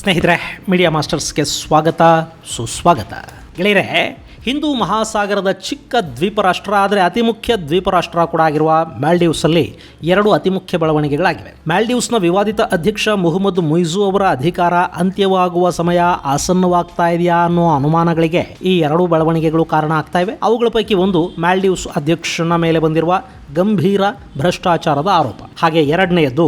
ಸ್ನೇಹಿತರೆ, ಮೀಡಿಯಾ ಮಾಸ್ಟರ್ಸ್ಗೆ ಸ್ವಾಗತ ಸುಸ್ವಾಗತ. ಗೆಳೆಯರೆ, ಹಿಂದೂ ಮಹಾಸಾಗರದ ಚಿಕ್ಕ ದ್ವೀಪ ರಾಷ್ಟ್ರ, ಆದರೆ ಅತಿ ಮುಖ್ಯ ದ್ವೀಪ ರಾಷ್ಟ್ರ ಕೂಡ ಆಗಿರುವ ಮಾಲ್ಡೀವ್ಸಲ್ಲಿ ಎರಡು ಅತಿ ಮುಖ್ಯ ಬೆಳವಣಿಗೆಗಳಾಗಿವೆ. ಮಾಲ್ಡೀವ್ಸ್ನ ವಿವಾದಿತ ಅಧ್ಯಕ್ಷ ಮೊಹಮ್ಮದ್ ಮುಯ್ಜು ಅವರ ಅಧಿಕಾರ ಅಂತ್ಯವಾಗುವ ಸಮಯ ಆಸನ್ನವಾಗ್ತಾ ಇದೆಯಾ ಅನ್ನೋ ಅನುಮಾನಗಳಿಗೆ ಈ ಎರಡು ಬೆಳವಣಿಗೆಗಳು ಕಾರಣ ಆಗ್ತಾ ಇವೆ. ಅವುಗಳ ಪೈಕಿ ಒಂದು ಮಾಲ್ಡೀವ್ಸ್ ಅಧ್ಯಕ್ಷನ ಮೇಲೆ ಬಂದಿರುವ ಗಂಭೀರ ಭ್ರಷ್ಟಾಚಾರದ ಆರೋಪ. ಹಾಗೆ ಎರಡನೆಯದು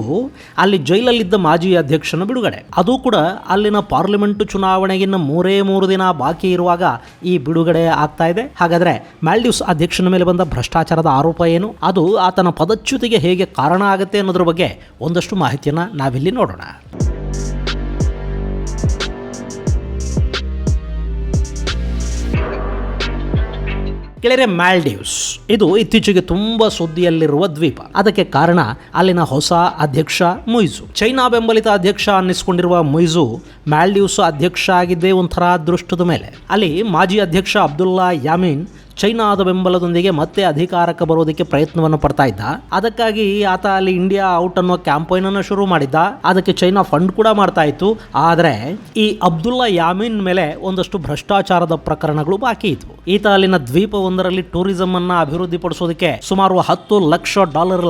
ಅಲ್ಲಿ ಜೈಲಲ್ಲಿದ್ದ ಮಾಜಿ ಅಧ್ಯಕ್ಷನ ಬಿಡುಗಡೆ. ಅದು ಕೂಡ ಅಲ್ಲಿನ ಪಾರ್ಲಿಮೆಂಟ್ ಚುನಾವಣೆಗಿನ್ನ 3 ದಿನ ಬಾಕಿ ಇರುವಾಗ ಈ ಬಿಡುಗಡೆ ಆಗ್ತಾ ಇದೆ. ಹಾಗಾದ್ರೆ ಮಾಲ್ಡೀವ್ಸ್ ಅಧ್ಯಕ್ಷನ ಮೇಲೆ ಬಂದ ಭ್ರಷ್ಟಾಚಾರದ ಆರೋಪ ಏನು, ಅದು ಆತನ ಪದಚ್ಯುತಿಗೆ ಹೇಗೆ ಕಾರಣ ಆಗುತ್ತೆ ಅನ್ನೋದ್ರ ಬಗ್ಗೆ ಒಂದಷ್ಟು ಮಾಹಿತಿಯನ್ನ ನಾವಿಲ್ಲಿ ನೋಡೋಣ. ಗೆಳೆಯರೆ, ಮಾಲ್ಡೀವ್ಸ್ ಇದು ಇತ್ತೀಚೆಗೆ ತುಂಬಾ ಸುದ್ದಿಯಲ್ಲಿರುವ ದ್ವೀಪ. ಅದಕ್ಕೆ ಕಾರಣ ಅಲ್ಲಿನ ಹೊಸ ಅಧ್ಯಕ್ಷ ಮುಯ್ಜು. ಚೈನಾ ಬೆಂಬಲಿತ ಅಧ್ಯಕ್ಷ ಅನ್ನಿಸಿಕೊಂಡಿರುವ ಮುಯ್ಜು ಮಾಲ್ಡೀವ್ಸ್ ಅಧ್ಯಕ್ಷ ಆಗಿದ್ದೇ ಒಂಥರ ಅದೃಷ್ಟದ ಮೇಲೆ. ಅಲ್ಲಿ ಮಾಜಿ ಅಧ್ಯಕ್ಷ ಅಬ್ದುಲ್ಲಾ ಯಾಮೀನ್ ಚೈನಾದ ಬೆಂಬಲದೊಂದಿಗೆ ಮತ್ತೆ ಅಧಿಕಾರಕ್ಕೆ ಬರೋದಕ್ಕೆ ಪ್ರಯತ್ನವನ್ನು ಪಡ್ತಾ ಇದ್ದ. ಅದಕ್ಕಾಗಿ ಆತ ಅಲ್ಲಿ ಇಂಡಿಯಾ ಔಟ್ ಅನ್ನೋ ಕ್ಯಾಂಪೈನ್ ಅನ್ನು ಶುರು ಮಾಡಿದ್ದ. ಅದಕ್ಕೆ ಚೈನಾ ಫಂಡ್ ಕೂಡ ಮಾಡ್ತಾ ಇತ್ತು. ಆದರೆ ಈ ಅಬ್ದುಲ್ಲಾ ಯಾಮೀನ್ ಮೇಲೆ ಒಂದಷ್ಟು ಭ್ರಷ್ಟಾಚಾರದ ಪ್ರಕರಣಗಳು ಬಾಕಿ ಇದ್ವು. ಈತ ಅಲ್ಲಿನ ದ್ವೀಪವೊಂದರಲ್ಲಿ ಟೂರಿಸಂ ಅನ್ನ ಅಭಿವೃದ್ಧಿಪಡಿಸೋದಕ್ಕೆ ಸುಮಾರು $10 ಲಕ್ಷ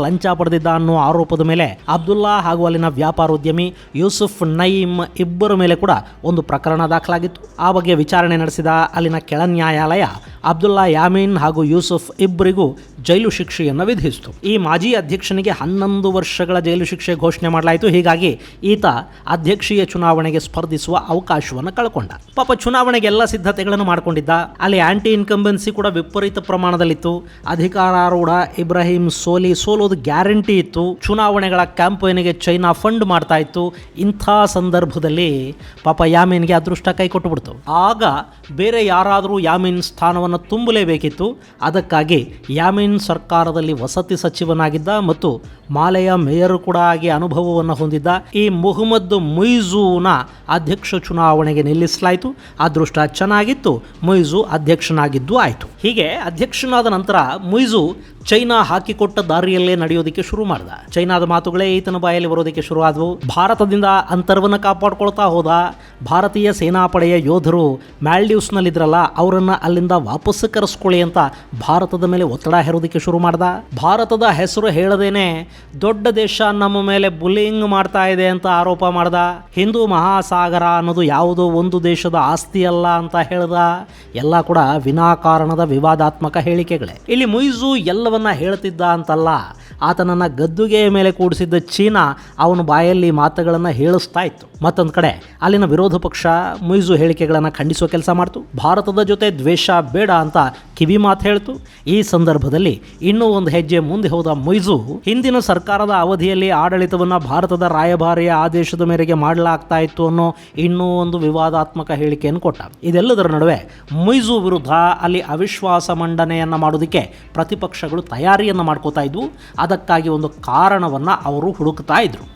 ಲಂಚ ಪಡೆದಿದ್ದ ಅನ್ನೋ ಆರೋಪದ ಮೇಲೆ ಅಬ್ದುಲ್ಲಾ ಹಾಗೂ ಅಲ್ಲಿನ ವ್ಯಾಪಾರೋದ್ಯಮಿ ಯೂಸುಫ್ ನಯೀಮ್ ಇಬ್ಬರ ಮೇಲೆ ಕೂಡ ಒಂದು ಪ್ರಕರಣ ದಾಖಲಾಗಿತ್ತು. ಆ ಬಗ್ಗೆ ವಿಚಾರಣೆ ನಡೆಸಿದ ಅಲ್ಲಿನ ಕೆಳ ನ್ಯಾಯಾಲಯ ಅಬ್ದುಲ್ಲಾ ಯಾಮೀನ್ ಹಾಗೂ ಯೂಸುಫ್ ಇಬ್ಬರಿಗೂ ಜೈಲು ಶಿಕ್ಷೆಯನ್ನು ವಿಧಿಸಿತು. ಈ ಮಾಜಿ ಅಧ್ಯಕ್ಷನಿಗೆ 11 ವರ್ಷಗಳ ಜೈಲು ಶಿಕ್ಷೆ ಘೋಷಣೆ ಮಾಡಲಾಯಿತು. ಹೀಗಾಗಿ ಈತ ಅಧ್ಯಕ್ಷೀಯ ಚುನಾವಣೆಗೆ ಸ್ಪರ್ಧಿಸುವ ಅವಕಾಶವನ್ನು ಕಳ್ಕೊಂಡ. ಪಾಪ ಚುನಾವಣೆಗೆ ಎಲ್ಲ ಸಿದ್ಧತೆಗಳನ್ನು ಮಾಡಿಕೊಂಡಿದ್ದ. ಅಲ್ಲಿ ಆಂಟಿ ಇನ್ಕಂಬೆನ್ಸಿ ಕೂಡ ವಿಪರೀತ ಪ್ರಮಾಣದಲ್ಲಿತ್ತು. ಅಧಿಕಾರಾರೂಢ ಇಬ್ರಾಹಿಂ ಸೋಲಿ ಸೋಲೋದು ಗ್ಯಾರಂಟಿ ಇತ್ತು. ಚುನಾವಣೆಗಳ ಕ್ಯಾಂಪೇನ್ಗೆ ಚೈನಾ ಫಂಡ್ ಮಾಡ್ತಾ ಇತ್ತು. ಇಂಥ ಸಂದರ್ಭದಲ್ಲಿ ಪಾಪ ಯಾಮೀನ್ಗೆ ಅದೃಷ್ಟ ಕೈ ಕೊಟ್ಟು ಬಿಡ್ತು. ಆಗ ಬೇರೆ ಯಾರಾದರೂ ಯಾಮೀನ್ ಸ್ಥಾನವನ್ನು ತುಂಬಲೇಬೇಕಿತ್ತು. ಅದಕ್ಕಾಗಿ ಯಾಮೀನ್ ಸರ್ಕಾರದಲ್ಲಿ ವಸತಿ ಸಚಿವನಾಗಿದ್ದ ಮತ್ತು ಮಾಲೆಯ ಮೇಯರ್ ಕೂಡ ಆಗಿ ಅನುಭವವನ್ನು ಹೊಂದಿದ್ದ ಈ ಮೊಹಮ್ಮದ್ ಮುಯ್ಜುನ ಅಧ್ಯಕ್ಷ ಚುನಾವಣೆಗೆ ನಿಲ್ಲಿಸಲಾಯಿತು. ಅದೃಷ್ಟ ಚೆನ್ನಾಗಿತ್ತು, ಮುಯ್ಜು ಅಧ್ಯಕ್ಷನಾಗಿದ್ದು ಆಯಿತು. ಹೀಗೆ ಅಧ್ಯಕ್ಷನಾದ ನಂತರ ಮುಯ್ಜು ಚೈನಾ ಹಾಕಿಕೊಟ್ಟ ದಾರಿಯಲ್ಲೇ ನಡೆಯೋದಕ್ಕೆ ಶುರು ಮಾಡಿದ. ಚೈನಾದ ಮಾತುಗಳೇ ಈತನ ಬಾಯಲ್ಲಿ ಬರೋದಕ್ಕೆ ಶುರು ಆದವು. ಭಾರತದಿಂದ ಅಂತರವನ್ನು ಕಾಪಾಡ್ಕೊಳ್ತಾ ಹೋದ. ಭಾರತೀಯ ಸೇನಾಪಡೆಯ ಯೋಧರು ಮಾಲ್ಡೀವ್ಸ್ನಲ್ಲಿದ್ರಲ್ಲ, ಅವರನ್ನು ಅಲ್ಲಿಂದ ವಾಪಸ್ ಕರೆಸ್ಕೊಳ್ಳಿ ಅಂತ ಭಾರತದ ಮೇಲೆ ಒತ್ತಡ ಹೇರೋದಕ್ಕೆ ಶುರು ಮಾಡ್ದ. ಭಾರತದ ಹೆಸರು ಹೇಳದೇನೆ ದೊಡ್ಡ ದೇಶ ನಮ್ಮ ಮೇಲೆ ಬುಲ್ಲಿಂಗ್ ಮಾಡ್ತಾ ಇದೆ ಅಂತ ಆರೋಪ ಮಾಡ್ದ. ಹಿಂದೂ ಮಹಾಸಾಗರ ಅನ್ನೋದು ಯಾವುದೋ ಒಂದು ದೇಶದ ಆಸ್ತಿ ಅಲ್ಲ ಅಂತ ಹೇಳ್ದ. ಎಲ್ಲ ಕೂಡ ವಿನಾಕಾರಣದ ವಿವಾದಾತ್ಮಕ ಹೇಳಿಕೆಗಳೇ. ಇಲ್ಲಿ ಮುಯ್ಜು ಎಲ್ಲವನ್ನ ಹೇಳ್ತಿದ್ದ ಅಂತಲ್ಲ, ಆತನನ್ನ ಗದ್ದುಗೆಯ ಮೇಲೆ ಕೂಡಿಸಿದ್ದ ಚೀನಾ ಅವನ ಬಾಯಲ್ಲಿ ಮಾತುಗಳನ್ನು ಹೇಳಿಸ್ತಾ ಇತ್ತು. ಮತ್ತೊಂದು ಕಡೆ ಅಲ್ಲಿನ ವಿರೋಧ ಪಕ್ಷ ಮುಯ್ಜು ಹೇಳಿಕೆಗಳನ್ನು ಖಂಡಿಸುವ ಕೆಲಸ ಮಾಡ್ತು. ಭಾರತದ ಜೊತೆ ದ್ವೇಷ ಬೇಡ ಅಂತ ಕಿವಿ ಮಾತು ಹೇಳ್ತು. ಈ ಸಂದರ್ಭದಲ್ಲಿ ಇನ್ನೂ ಒಂದು ಹೆಜ್ಜೆ ಮುಂದೆ ಹೋದ ಮುಯ್ಜು ಹಿಂದಿನ ಸರ್ಕಾರದ ಅವಧಿಯಲ್ಲಿ ಆಡಳಿತವನ್ನು ಭಾರತದ ರಾಯಭಾರಿಯ ಆದೇಶದ ಮೇರೆಗೆ ಮಾಡಲಾಗ್ತಾ ಇತ್ತು ಅನ್ನೋ ಇನ್ನೂ ಒಂದು ವಿವಾದಾತ್ಮಕ ಹೇಳಿಕೆಯನ್ನು ಕೊಟ್ಟ. ಇದೆಲ್ಲದರ ನಡುವೆ ಮುಯ್ಜು ವಿರುದ್ಧ ಅಲ್ಲಿ ಅವಿಶ್ವಾಸ ಮಂಡನೆಯನ್ನು ಮಾಡೋದಕ್ಕೆ ಪ್ರತಿಪಕ್ಷಗಳು ತಯಾರಿಯನ್ನು ಮಾಡ್ಕೋತಾ ಇದ್ವು. ಅದಕ್ಕಾಗಿ ಒಂದು ಕಾರಣವನ್ನು ಅವರು ಹುಡುಕ್ತಾ ಇದ್ರು.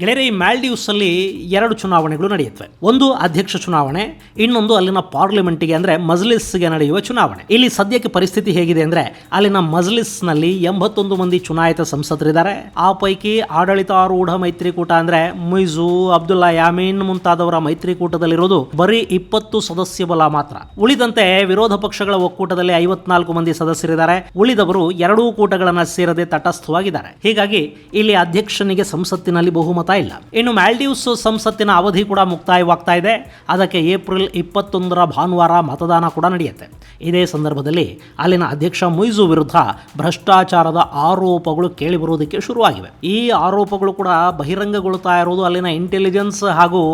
ಗೆಳೆಯರೆ, ಈ ಮಾಲ್ಡೀವ್ಸಲ್ಲಿ 2 ಚುನಾವಣೆಗಳು ನಡೆಯುತ್ತವೆ. ಒಂದು ಅಧ್ಯಕ್ಷ ಚುನಾವಣೆ, ಇನ್ನೊಂದು ಅಲ್ಲಿನ ಪಾರ್ಲಿಮೆಂಟ್ಗೆ ಅಂದರೆ ಮಜ್ಲಿಸ್ಗೆ ನಡೆಯುವ ಚುನಾವಣೆ. ಇಲ್ಲಿ ಸದ್ಯಕ್ಕೆ ಪರಿಸ್ಥಿತಿ ಹೇಗಿದೆ ಅಂದರೆ ಅಲ್ಲಿನ ಮಜ್ಲಿಸ್ನಲ್ಲಿ 81 ಮಂದಿ ಚುನಾಯಿತ ಸಂಸದರಿದ್ದಾರೆ. ಆ ಪೈಕಿ ಆಡಳಿತಾರೂಢ ಮೈತ್ರಿಕೂಟ ಅಂದರೆ ಮುಯ್ಜು, ಅಬ್ದುಲ್ಲಾ ಯಾಮೀನ್ ಮುಂತಾದವರ ಮೈತ್ರಿಕೂಟದಲ್ಲಿರೋದು ಬರೀ 20 ಸದಸ್ಯ ಬಲ ಮಾತ್ರ. ಉಳಿದಂತೆ ವಿರೋಧ ಪಕ್ಷಗಳ ಒಕ್ಕೂಟದಲ್ಲಿ 54 ಮಂದಿ ಸದಸ್ಯರಿದ್ದಾರೆ. ಉಳಿದವರು ಎರಡೂ ಕೂಟಗಳನ್ನು ಸೇರದೆ ತಟಸ್ಥವಾಗಿದ್ದಾರೆ. ಹೀಗಾಗಿ ಇಲ್ಲಿ ಅಧ್ಯಕ್ಷನಿಗೆ ಸಂಸತ್ತಿನಲ್ಲಿ ಬಹುಮತ ಇಲ್ಲ. ಇನ್ನು ಮಾಲ್ಡೀವ್ಸ್ ಸಂಸತ್ತಿನ ಅವಧಿ ಕೂಡ ಮುಕ್ತಾಯವಾಗ್ತಾ ಇದೆ. ಅದಕ್ಕೆ ಏಪ್ರಿಲ್ 21 ಭಾನುವಾರ ಮತದಾನ ಕೂಡ ನಡೆಯುತ್ತೆ. ಇದೇ ಸಂದರ್ಭದಲ್ಲಿ ಅಲ್ಲಿನ ಅಧ್ಯಕ್ಷ ಮುಯ್ಜು ವಿರುದ್ಧ ಭ್ರಷ್ಟಾಚಾರದ ಆರೋಪಗಳು ಕೇಳಿಬರುವುದಕ್ಕೆ ಶುರುವಾಗಿವೆ. ಈ ಆರೋಪಗಳು ಕೂಡ ಬಹಿರಂಗಗೊಳ್ತಾ ಇರುವುದು ಅಲ್ಲಿನ ಇಂಟೆಲಿಜೆನ್ಸ್ ಹಾಗೂ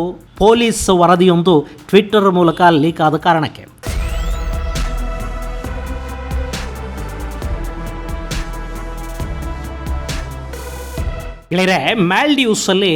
ಪೊಲೀಸ್ ವರದಿಯೊಂದು ಟ್ವಿಟ್ಟರ್ ಮೂಲಕ ಲೀಕ್ ಆದ ಕಾರಣಕ್ಕೆ. ಗೆಳೆಯರೆ, ಮಾಲ್ಡೀವ್ಸಲ್ಲಿ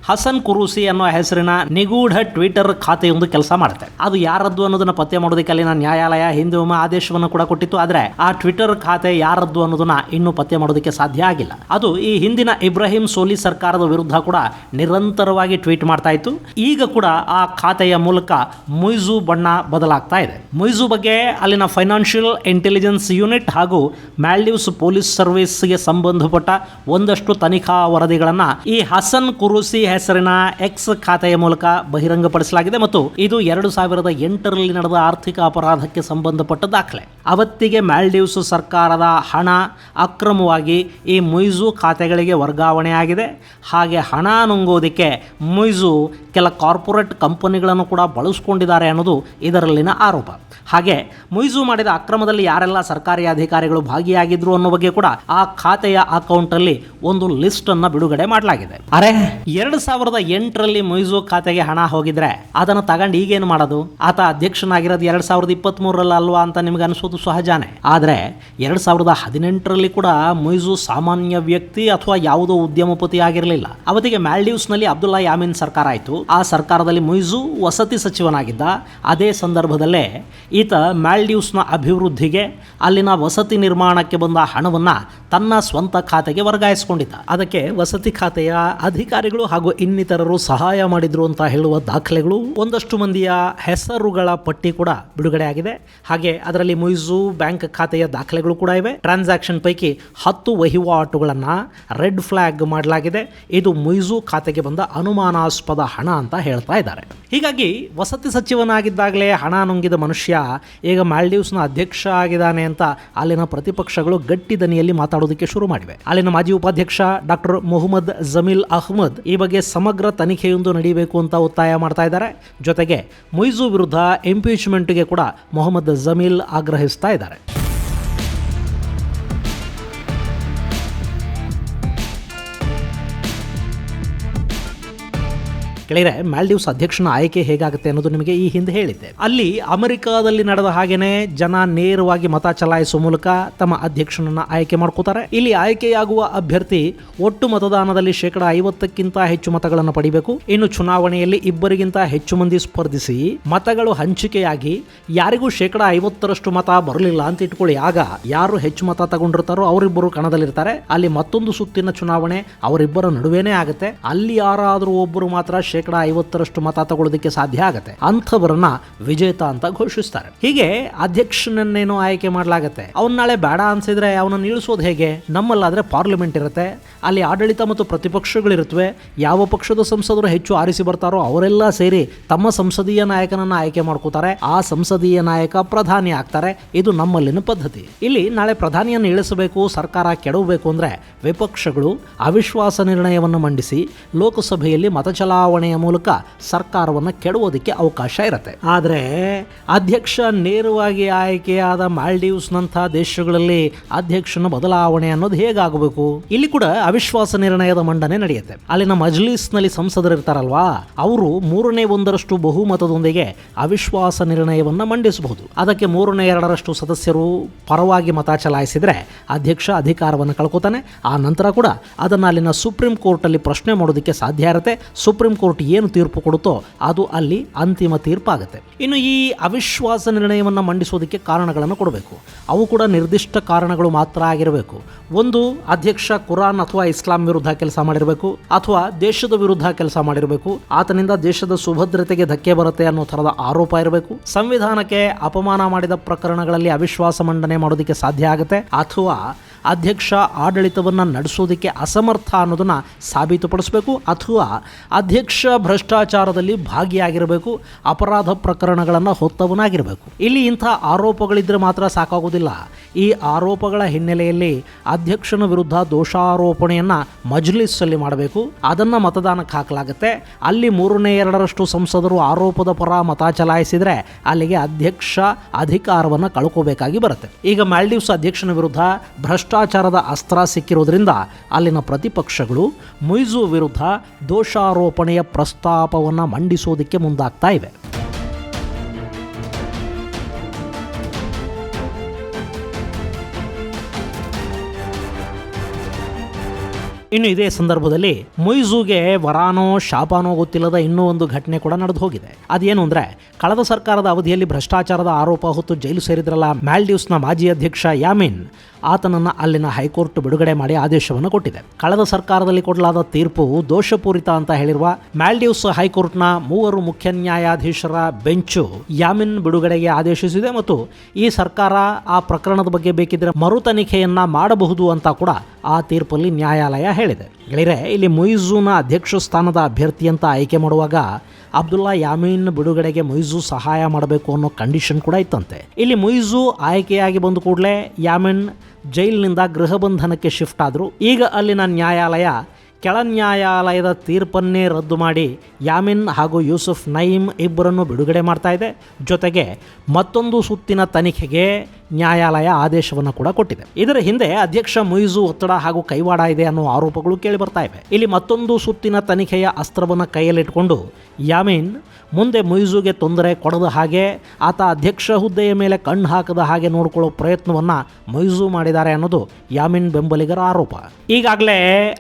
ಹಸನ್ ಕುರೂಸಿ ಅನ್ನೋ ಹೆಸರಿನ ನಿಗೂಢ ಟ್ವಿಟರ್ ಖಾತೆಯೊಂದು ಕೆಲಸ ಮಾಡುತ್ತೆ. ಅದು ಯಾರದ್ದು ಅನ್ನೋದನ್ನ ಪತ್ತೆ ಮಾಡೋದಕ್ಕೆ ಅಲ್ಲಿನ ನ್ಯಾಯಾಲಯ ಹಿಂದೆ ಒಮ್ಮೆ ಆದೇಶವನ್ನು ಕೂಡ ಕೊಟ್ಟಿತ್ತು. ಆದ್ರೆ ಆ ಟ್ವಿಟರ್ ಖಾತೆ ಯಾರದ್ದು ಅನ್ನೋದನ್ನ ಇನ್ನೂ ಪತ್ತೆ ಮಾಡೋದಕ್ಕೆ ಸಾಧ್ಯ ಆಗಿಲ್ಲ. ಅದು ಈ ಹಿಂದಿನ ಇಬ್ರಾಹಿಂ ಸೋಲಿ ಸರ್ಕಾರದ ವಿರುದ್ಧ ಕೂಡ ನಿರಂತರವಾಗಿ ಟ್ವೀಟ್ ಮಾಡ್ತಾ ಇತ್ತು. ಈಗ ಕೂಡ ಆ ಖಾತೆಯ ಮೂಲಕ ಮುಯ್ಜು ಬಣ್ಣ ಬದಲಾಗ್ತಾ ಇದೆ. ಮುಯ್ಜು ಬಗ್ಗೆ ಅಲ್ಲಿನ ಫೈನಾನ್ಷಿಯಲ್ ಇಂಟೆಲಿಜೆನ್ಸ್ ಯೂನಿಟ್ ಹಾಗೂ ಮಾಲ್ಡೀವ್ಸ್ ಪೊಲೀಸ್ ಸರ್ವಿಸ್ಗೆ ಸಂಬಂಧಪಟ್ಟ ಒಂದಷ್ಟು ತನಿಖಾ ವರದಿಗಳನ್ನ ಈ ಹಸನ್ ಕುರೂಸಿ ಹೆಸರಿನ ಎಕ್ಸ್ ಖಾತೆಯ ಮೂಲಕ ಬಹಿರಂಗಪಡಿಸಲಾಗಿದೆ ಮತ್ತು ಇದು 2008ರಲ್ಲಿ ನಡೆದ ಆರ್ಥಿಕ ಅಪರಾಧಕ್ಕೆ ಸಂಬಂಧಪಟ್ಟ ದಾಖಲೆ. ಅವತ್ತಿಗೆ ಮಾಲ್ಡೀವ್ಸ್ ಸರ್ಕಾರದ ಹಣ ಅಕ್ರಮವಾಗಿ ಈ ಮುಯ್ಜು ಖಾತೆಗಳಿಗೆ ವರ್ಗಾವಣೆ ಆಗಿದೆ. ಹಾಗೆ ಹಣ ನುಂಗೋದಕ್ಕೆ ಮುಯ್ಜು ಕೆಲ ಕಾರ್ಪೊರೇಟ್ ಕಂಪನಿಗಳನ್ನು ಕೂಡ ಬಳಸ್ಕೊಂಡಿದ್ದಾರೆ ಅನ್ನೋದು ಇದರಲ್ಲಿನ ಆರೋಪ. ಹಾಗೆ ಮುಯ್ಜು ಮಾಡಿದ ಅಕ್ರಮದಲ್ಲಿ ಯಾರೆಲ್ಲ ಸರ್ಕಾರಿ ಅಧಿಕಾರಿಗಳು ಭಾಗಿಯಾಗಿದ್ರು ಅನ್ನೋ ಬಗ್ಗೆ ಕೂಡ ಆ ಖಾತೆಯ ಅಕೌಂಟ್ ಅಲ್ಲಿ ಒಂದು ಲಿಸ್ಟ್ ಅನ್ನ ಬಿಡುಗಡೆ ಮಾಡಲಾಗಿದೆ. ಅರೆ 2008ರಲ್ಲಿ ಮುಯ್ಜು ಖಾತೆಗೆ ಹಣ ಹೋಗಿದ್ರೆ ಅದನ್ನು ತಗೊಂಡು ಈಗೇನು ಮಾಡೋದು? ಆತ ಅಧ್ಯಕ್ಷನಾಗಿರೋದು 2023ರಲ್ಲಿ ಅಲ್ವಾ ಅಂತ ನಿಮ್ಗೆ ಅನಿಸೋದು ಸಹಜಾನೆ. ಆದ್ರೆ 2018ರಲ್ಲಿ ಕೂಡ ಮುಯ್ಜು ಸಾಮಾನ್ಯ ವ್ಯಕ್ತಿ ಅಥವಾ ಯಾವುದೋ ಉದ್ಯಮಪತಿ ಆಗಿರಲಿಲ್ಲ. ಅವತ್ತಿಗೆ ಮಾಲ್ಡೀವ್ಸ್ ನಲ್ಲಿ ಅಬ್ದುಲ್ಲಾ ಯಾಮೀನ್ ಸರ್ಕಾರ ಆಯಿತು. ಆ ಸರ್ಕಾರದಲ್ಲಿ ಮುಯ್ಜು ವಸತಿ ಸಚಿವನಾಗಿದ್ದ. ಅದೇ ಸಂದರ್ಭದಲ್ಲೇ ಈತ ಮಾಲ್ಡೀವ್ಸ್ನ ಅಭಿವೃದ್ಧಿಗೆ ಅಲ್ಲಿನ ವಸತಿ ನಿರ್ಮಾಣಕ್ಕೆ ಬಂದ ಹಣವನ್ನ ತನ್ನ ಸ್ವಂತ ಖಾತೆಗೆ ವರ್ಗಾಯಿಸಿಕೊಂಡಿದ್ದ. ಅದಕ್ಕೆ ವಸತಿ ಖಾತೆಯ ಅಧಿಕಾರಿಗಳು ಹಾಗೂ ಇನ್ನಿತರರು ಸಹಾಯ ಮಾಡಿದ್ರು ಅಂತ ಹೇಳುವ ದಾಖಲೆಗಳು, ಒಂದಷ್ಟು ಮಂದಿಯ ಹೆಸರುಗಳ ಪಟ್ಟಿ ಕೂಡ ಬಿಡುಗಡೆ ಆಗಿದೆ. ಹಾಗೆ ಅದರಲ್ಲಿ ಮುಯ್ಜು ಬ್ಯಾಂಕ್ ಖಾತೆಯ ದಾಖಲೆಗಳು ಕೂಡ ಇವೆ. ಟ್ರಾನ್ಸಾಕ್ಷನ್ ಪೈಕಿ 10 ವಹಿವಾಟುಗಳನ್ನ ರೆಡ್ ಫ್ಲಾಗ್ ಮಾಡಲಾಗಿದೆ. ಇದು ಮುಯ್ಜು ಖಾತೆಗೆ ಬಂದ ಅನುಮಾನಾಸ್ಪದ ಹಣ ಅಂತ ಹೇಳ್ತಾ ಇದ್ದಾರೆ. ಹೀಗಾಗಿ ವಸತಿ ಸಚಿವನಾಗಿದ್ದಾಗಲೇ ಹಣ ನುಂಗಿದ ಮನುಷ್ಯ ಈಗ ಮಾಲ್ಡೀವ್ಸ್ನ ಅಧ್ಯಕ್ಷ ಆಗಿದ್ದಾನೆ ಅಂತ ಅಲ್ಲಿನ ಪ್ರತಿಪಕ್ಷಗಳು ಗಟ್ಟಿ ದನಿಯಲ್ಲಿ ಮಾತಾಡೋದಕ್ಕೆ ಶುರು ಮಾಡಿವೆ. ಅಲ್ಲಿನ ಮಾಜಿ ಉಪಾಧ್ಯಕ್ಷ ಡಾಕ್ಟರ್ ಮೊಹಮ್ಮದ್ ಜಮೀಲ್ ಅಹ್ಮದ್ ಈ ಬಗ್ಗೆ ಸಮಗ್ರ ತನಿಖೆಯೊಂದು ನಡೀಬೇಕು ಅಂತ ಒತ್ತಾಯ ಮಾಡ್ತಾ ಇದ್ದಾರೆ. ಜೊತೆಗೆ ಮುಯ್ಜು ವಿರುದ್ಧ ಇಂಪೀಚ್ಮೆಂಟ್ಗೆ ಕೂಡ ಮೊಹಮ್ಮದ್ ಜಮೀಲ್ ಆಗ್ರಹಿಸ್ತಾ ಇದ್ದಾರೆ. ಕೆಳಗೆ ಮಾಲ್ಡೀವ್ಸ್ ಅಧ್ಯಕ್ಷನ ಆಯ್ಕೆ ಹೇಗಾಗುತ್ತೆ ಅನ್ನೋದು ನಿಮಗೆ ಈ ಹಿಂದೆ ಹೇಳಿದ್ದೆ. ಅಲ್ಲಿ ಅಮೆರಿಕಾದಲ್ಲಿ ನಡೆದ ಹಾಗೇನೆ ಜನ ನೇರವಾಗಿ ಮತ ಚಲಾಯಿಸುವ ಮೂಲಕ ತಮ್ಮ ಅಧ್ಯಕ್ಷನನ್ನ ಆಯ್ಕೆ ಮಾಡ್ಕೋತಾರೆ. ಇಲ್ಲಿ ಆಯ್ಕೆಯಾಗುವ ಅಭ್ಯರ್ಥಿ ಒಟ್ಟು ಮತದಾನದಲ್ಲಿ 50% ಹೆಚ್ಚು ಮತಗಳನ್ನು ಪಡಿಬೇಕು. ಇನ್ನು ಚುನಾವಣೆಯಲ್ಲಿ 2ಗಿಂತ ಹೆಚ್ಚು ಮಂದಿ ಸ್ಪರ್ಧಿಸಿ ಮತಗಳು ಹಂಚಿಕೆಯಾಗಿ ಯಾರಿಗೂ 50% ಮತ ಬರಲಿಲ್ಲ ಅಂತ ಇಟ್ಕೊಳ್ಳಿ. ಆಗ ಯಾರು ಹೆಚ್ಚು ಮತ ತಗೊಂಡಿರ್ತಾರೋ ಅವರಿಬ್ಬರು ಕಣದಲ್ಲಿರ್ತಾರೆ. ಅಲ್ಲಿ ಮತ್ತೊಂದು ಸುತ್ತಿನ ಚುನಾವಣೆ ಅವರಿಬ್ಬರ ನಡುವೆನೇ ಆಗುತ್ತೆ. ಅಲ್ಲಿ ಯಾರಾದರೂ ಒಬ್ಬರು ಮಾತ್ರ 50% ಮತ ತಗೊಳ್ಳೋದಕ್ಕೆ ಸಾಧ್ಯ ಆಗುತ್ತೆ. ಅಂಥವರನ್ನ ವಿಜೇತ ಅಂತ ಘೋಷಿಸ್ತಾರೆ. ಹೀಗೆ ಅಧ್ಯಕ್ಷನನ್ನೇನೋ ಆಯ್ಕೆ ಮಾಡಲಾಗತ್ತೆ. ಅವನ್ ನಾಳೆ ಬೇಡ ಅನ್ಸಿದ್ರೆ ಅವನನ್ನು ಇಳಿಸೋದು ಹೇಗೆ? ನಮ್ಮಲ್ಲಾದ್ರೆ ಪಾರ್ಲಿಮೆಂಟ್ ಇರುತ್ತೆ, ಅಲ್ಲಿ ಆಡಳಿತ ಮತ್ತು ಪ್ರತಿಪಕ್ಷಗಳಿರುತ್ತವೆ. ಯಾವ ಪಕ್ಷದ ಸಂಸದರು ಹೆಚ್ಚು ಆರಿಸಿ ಬರ್ತಾರೋ ಅವರೆಲ್ಲ ಸೇರಿ ತಮ್ಮ ಸಂಸದೀಯ ನಾಯಕನನ್ನ ಆಯ್ಕೆ ಮಾಡ್ಕೋತಾರೆ. ಆ ಸಂಸದೀಯ ನಾಯಕ ಪ್ರಧಾನಿ ಆಗ್ತಾರೆ. ಇದು ನಮ್ಮಲ್ಲಿನ ಪದ್ಧತಿ. ಇಲ್ಲಿ ನಾಳೆ ಪ್ರಧಾನಿಯನ್ನು ಇಳಿಸಬೇಕು, ಸರ್ಕಾರ ಕೆಡವಬೇಕು ಅಂದ್ರೆ ವಿಪಕ್ಷಗಳು ಅವಿಶ್ವಾಸ ನಿರ್ಣಯವನ್ನು ಮಂಡಿಸಿ ಲೋಕಸಭೆಯಲ್ಲಿ ಮತ ಚಲಾವಣೆಯ ಮೂಲಕ ಸರ್ಕಾರವನ್ನು ಕೆಡುವುದಕ್ಕೆ ಅವಕಾಶ ಇರುತ್ತೆ. ಆದರೆ ಅಧ್ಯಕ್ಷ ನೇರವಾಗಿ ಆಯ್ಕೆಯಾದ ಮಾಲ್ಡೀವ್ಸ್ ನಂತಹ ದೇಶಗಳಲ್ಲಿ ಅಧ್ಯಕ್ಷನ ಬದಲಾವಣೆ ಅನ್ನೋದು ಹೇಗಾಗಬೇಕು? ಇಲ್ಲಿ ಕೂಡ ಅವಿಶ್ವಾಸ ನಿರ್ಣಯದ ಮಂಡನೆ ನಡೆಯುತ್ತೆ. ಅಲ್ಲಿನ ಮಜ್ಲಿಸ್ನಲ್ಲಿ ಸಂಸದರು ಇರ್ತಾರಲ್ವಾ, ಅವರು 3/1 ಬಹುಮತದೊಂದಿಗೆ ಅವಿಶ್ವಾಸ ನಿರ್ಣಯವನ್ನ ಮಂಡಿಸಬಹುದು. ಅದಕ್ಕೆ 3/2 ಸದಸ್ಯರು ಪರವಾಗಿ ಮತ ಚಲಾಯಿಸಿದ್ರೆ ಅಧ್ಯಕ್ಷ ಅಧಿಕಾರವನ್ನು ಕಳ್ಕೊತಾನೆ. ಆ ನಂತರ ಕೂಡ ಅದನ್ನ ಅಲ್ಲಿನ ಸುಪ್ರೀಂ ಕೋರ್ಟ್ ಅಲ್ಲಿ ಪ್ರಶ್ನೆ ಮಾಡೋದಕ್ಕೆ ಸಾಧ್ಯ ಇರುತ್ತೆ. ಸುಪ್ರೀಂ ಕೋರ್ಟ್ ಏನು ತೀರ್ಪು ಕೊಡುತ್ತೋ ಅದು ಅಲ್ಲಿ ಅಂತಿಮ ತೀರ್ಪಾಗುತ್ತೆ. ಇನ್ನು ಈ ಅವಿಶ್ವಾಸ ನಿರ್ಣಯವನ್ನು ಮಂಡಿಸೋದಕ್ಕೆ ಕಾರಣಗಳನ್ನು ಕೊಡಬೇಕು. ಅವು ಕೂಡ ನಿರ್ದಿಷ್ಟ ಕಾರಣಗಳು ಮಾತ್ರ ಆಗಿರಬೇಕು. ಒಂದು, ಅಧ್ಯಕ್ಷ ಕುರಾನ್ ಅಥವಾ ಇಸ್ಲಾಂ ವಿರುದ್ಧ ಕೆಲಸ ಮಾಡಿರಬೇಕು, ಅಥವಾ ದೇಶದ ವಿರುದ್ಧ ಕೆಲಸ ಮಾಡಿರಬೇಕು, ಆತನಿಂದ ದೇಶದ ಸುಭದ್ರತೆಗೆ ಧಕ್ಕೆ ಬರುತ್ತೆ ಅನ್ನೋ ಥರದ ಆರೋಪ ಇರಬೇಕು, ಸಂವಿಧಾನಕ್ಕೆ ಅಪಮಾನ ಮಾಡಿದ ಪ್ರಕರಣಗಳಲ್ಲಿ ಅವಿಶ್ವಾಸ ಮಂಡನೆ ಮಾಡೋದಕ್ಕೆ ಸಾಧ್ಯ ಆಗುತ್ತೆ, ಅಥವಾ ಅಧ್ಯಕ್ಷ ಆಡಳಿತವನ್ನು ನಡೆಸೋದಕ್ಕೆ ಅಸಮರ್ಥ ಅನ್ನೋದನ್ನ ಸಾಬೀತುಪಡಿಸಬೇಕು, ಅಥವಾ ಅಧ್ಯಕ್ಷ ಭ್ರಷ್ಟಾಚಾರದಲ್ಲಿ ಭಾಗಿಯಾಗಿರಬೇಕು, ಅಪರಾಧ ಪ್ರಕರಣಗಳನ್ನು ಹೊತ್ತವನಾಗಿರಬೇಕು. ಇಲ್ಲಿ ಇಂಥ ಆರೋಪಗಳಿದ್ರೆ ಮಾತ್ರ ಸಾಕಾಗುವುದಿಲ್ಲ. ಈ ಆರೋಪಗಳ ಹಿನ್ನೆಲೆಯಲ್ಲಿ ಅಧ್ಯಕ್ಷನ ವಿರುದ್ಧ ದೋಷಾರೋಪಣೆಯನ್ನ ಮಜ್ಲಿಸ್ಸಲ್ಲಿ ಮಾಡಬೇಕು. ಅದನ್ನ ಮತದಾನಕ್ಕೆ ಹಾಕಲಾಗುತ್ತೆ. ಅಲ್ಲಿ 3/2 ಸಂಸದರು ಆರೋಪದ ಪರ ಮತ ಚಲಾಯಿಸಿದ್ರೆ ಅಲ್ಲಿಗೆ ಅಧ್ಯಕ್ಷ ಅಧಿಕಾರವನ್ನು ಕಳ್ಕೋಬೇಕಾಗಿ ಬರುತ್ತೆ. ಈಗ ಮಾಲ್ಡೀವ್ಸ್ ಅಧ್ಯಕ್ಷನ ವಿರುದ್ಧ ಭ್ರಷ್ಟಾಚಾರದ ಅಸ್ತ್ರ ಸಿಕ್ಕಿರೋದ್ರಿಂದ ಅಲ್ಲಿನ ಪ್ರತಿಪಕ್ಷಗಳು ಮುಯ್ಜು ವಿರುದ್ಧ ದೋಷಾರೋಪಣೆಯ ಪ್ರಸ್ತಾಪವನ್ನು ಮಂಡಿಸೋದಕ್ಕೆ ಮುಂದಾಗ್ತಾ ಇವೆ. ಇನ್ನು ಇದೇ ಸಂದರ್ಭದಲ್ಲಿ ಮೊಯ್ಜುಗೆ ವರಾನೋ ಶಾಪಾನೋ ಗೊತ್ತಿಲ್ಲದ ಇನ್ನೂ ಒಂದು ಘಟನೆ ಕೂಡ ನಡೆದು ಹೋಗಿದೆ. ಅದೇನು ಅಂದ್ರೆ, ಕಳೆದ ಸರ್ಕಾರದ ಅವಧಿಯಲ್ಲಿ ಭ್ರಷ್ಟಾಚಾರದ ಆರೋಪ ಹೊತ್ತು ಜೈಲು ಸೇರಿದ್ರಲ್ಲ ಮಾಲ್ಡೀವ್ಸ್ನ ಮಾಜಿ ಅಧ್ಯಕ್ಷ ಯಾಮಿನ್, ಆತನನ್ನು ಅಲ್ಲಿನ ಹೈಕೋರ್ಟ್ ಬಿಡುಗಡೆ ಮಾಡಿ ಆದೇಶವನ್ನು ಕೊಟ್ಟಿದೆ. ಕಳೆದ ಸರ್ಕಾರದಲ್ಲಿ ಕೊಡಲಾದ ತೀರ್ಪು ದೋಷಪೂರಿತ ಅಂತ ಹೇಳಿರುವ ಮಾಲ್ಡೀವ್ಸ್ ಹೈಕೋರ್ಟ್ನ 3 ಮುಖ್ಯ ನ್ಯಾಯಾಧೀಶರ ಬೆಂಚು ಯಾಮಿನ್ ಬಿಡುಗಡೆಗೆ ಆದೇಶಿಸಿದೆ ಮತ್ತು ಈ ಸರ್ಕಾರ ಆ ಪ್ರಕರಣದ ಬಗ್ಗೆ ಬೇಕಿದ್ರೆ ಮರು ತನಿಖೆಯನ್ನ ಮಾಡಬಹುದು ಅಂತ ಕೂಡ ಆ ತೀರ್ಪಲ್ಲಿ ನ್ಯಾಯಾಲಯ ಹೇಳಿದೆ. ಗೆಳೆಯರೆ, ಇಲ್ಲಿ ಮೊಯ್ಜುನ ಅಧ್ಯಕ್ಷ ಸ್ಥಾನದ ಅಭ್ಯರ್ಥಿ ಅಂತ ಆಯ್ಕೆ ಮಾಡುವಾಗ ಅಬ್ದುಲ್ಲಾ ಯಾಮೀನ್ ಬಿಡುಗಡೆಗೆ ಮೊಯ್ಜು ಸಹಾಯ ಮಾಡಬೇಕು ಅನ್ನೋ ಕಂಡೀಷನ್ ಕೂಡ ಇತ್ತಂತೆ. ಇಲ್ಲಿ ಮೊಯ್ಜು ಆಯ್ಕೆಯಾಗಿ ಬಂದ ಕೂಡಲೇ ಯಾಮೀನ್ ಜೈಲಿನಿಂದ ಗೃಹ ಬಂಧನಕ್ಕೆ ಶಿಫ್ಟ್ ಆದರು. ಈಗ ಅಲ್ಲಿನ ನ್ಯಾಯಾಲಯ ಕೆಳ ನ್ಯಾಯಾಲಯದ ತೀರ್ಪನ್ನೇ ರದ್ದು ಮಾಡಿ ಯಾಮಿನ್ ಹಾಗೂ ಯೂಸುಫ್ ನಯೀಮ್ ಇಬ್ಬರನ್ನು ಬಿಡುಗಡೆ ಮಾಡ್ತಾ ಇದೆ. ಜೊತೆಗೆ ಮತ್ತೊಂದು ಸುತ್ತಿನ ತನಿಖೆಗೆ ನ್ಯಾಯಾಲಯ ಆದೇಶವನ್ನು ಕೂಡ ಕೊಟ್ಟಿದೆ. ಇದರ ಹಿಂದೆ ಅಧ್ಯಕ್ಷ ಮೊಯ್ಜು ಒತ್ತಡ ಹಾಗೂ ಕೈವಾಡ ಇದೆ ಅನ್ನೋ ಆರೋಪಗಳು ಕೇಳಿ ಬರ್ತಾ ಇವೆ. ಇಲ್ಲಿ ಮತ್ತೊಂದು ಸುತ್ತಿನ ತನಿಖೆಯ ಅಸ್ತ್ರವನ್ನು ಕೈಯಲ್ಲಿಟ್ಕೊಂಡು ಯಾಮೀನ್ ಮುಂದೆ ಮೊಯ್ಜುಗೆ ತೊಂದರೆ ಕೊಡದ ಹಾಗೆ, ಆತ ಅಧ್ಯಕ್ಷ ಹುದ್ದೆಯ ಮೇಲೆ ಕಣ್ಣು ಹಾಕದ ಹಾಗೆ ನೋಡಿಕೊಳ್ಳೋ ಪ್ರಯತ್ನವನ್ನು ಮೊಯ್ಜು ಮಾಡಿದ್ದಾರೆ ಅನ್ನೋದು ಯಾಮೀನ್ ಬೆಂಬಲಿಗರ ಆರೋಪ. ಈಗಾಗಲೇ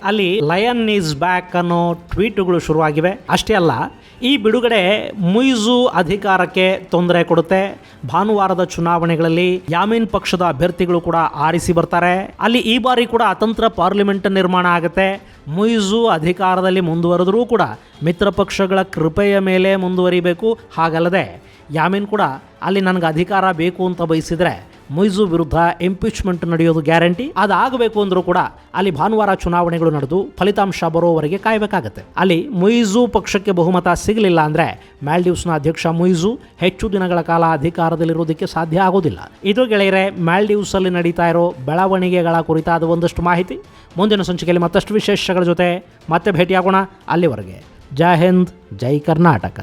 ಅಲ್ಲಿ ಲಯನ್ ಈಸ್ ಬ್ಯಾಕ್ ಅನ್ನೋ ಟ್ವೀಟ್ಗಳು ಶುರುವಾಗಿವೆ. ಅಷ್ಟೇ ಅಲ್ಲ, ಈ ಬಿಡುಗಡೆ ಮೊಯ್ಜು ಅಧಿಕಾರಕ್ಕೆ ತೊಂದರೆ ಕೊಡುತ್ತೆ. ಭಾನುವಾರದ ಚುನಾವಣೆಗಳಲ್ಲಿ ಯಾಮೀನ್ ಪಕ್ಷದ ಅಭ್ಯರ್ಥಿಗಳು ಕೂಡ ಆರಿಸಿ ಬರ್ತಾರೆ. ಅಲ್ಲಿ ಈ ಬಾರಿ ಕೂಡ ಅತಂತ್ರ ಪಾರ್ಲಿಮೆಂಟ್ ನಿರ್ಮಾಣ ಆಗುತ್ತೆ. ಮೊಯ್ಜು ಅಧಿಕಾರದಲ್ಲಿ ಮುಂದುವರೆದರೂ ಕೂಡ ಮಿತ್ರ ಪಕ್ಷಗಳ ಕೃಪೆಯ ಮೇಲೆ ಮುಂದುವರಿಬೇಕು. ಹಾಗಲ್ಲದೆ ಯಾಮೀನ್ ಕೂಡ ಅಲ್ಲಿ ನನಗೆ ಅಧಿಕಾರ ಬೇಕು ಅಂತ ಬಯಸಿದರೆ ಮೊಯ್ಜು ವಿರುದ್ಧ ಇಂಪೀಚ್ಮೆಂಟ್ ನಡೆಯೋದು ಗ್ಯಾರಂಟಿ. ಅದಾಗಬೇಕು ಅಂದರೂ ಕೂಡ ಅಲ್ಲಿ ಭಾನುವಾರ ಚುನಾವಣೆಗಳು ನಡೆದು ಫಲಿತಾಂಶ ಬರೋವರೆಗೆ ಕಾಯಬೇಕಾಗತ್ತೆ. ಅಲ್ಲಿ ಮೊಯ್ಜು ಪಕ್ಷಕ್ಕೆ ಬಹುಮತ ಸಿಗಲಿಲ್ಲ ಅಂದರೆ ಮಾಲ್ಡೀವ್ಸ್ನ ಅಧ್ಯಕ್ಷ ಮೊಯ್ಜು ಹೆಚ್ಚು ದಿನಗಳ ಕಾಲ ಅಧಿಕಾರದಲ್ಲಿರೋದಕ್ಕೆ ಸಾಧ್ಯ ಆಗೋದಿಲ್ಲ. ಇದು ಗೆಳೆಯರೆ, ಮಾಲ್ಡೀವ್ಸಲ್ಲಿ ನಡೀತಾ ಇರೋ ಬೆಳವಣಿಗೆಗಳ ಕುರಿತಾದ ಒಂದಷ್ಟು ಮಾಹಿತಿ. ಮುಂದಿನ ಸಂಚಿಕೆಯಲ್ಲಿ ಮತ್ತಷ್ಟು ವಿಶೇಷಗಳ ಜೊತೆ ಮತ್ತೆ ಭೇಟಿಯಾಗೋಣ. ಅಲ್ಲಿವರೆಗೆ ಜೈ ಹಿಂದ್, ಜೈ ಕರ್ನಾಟಕ.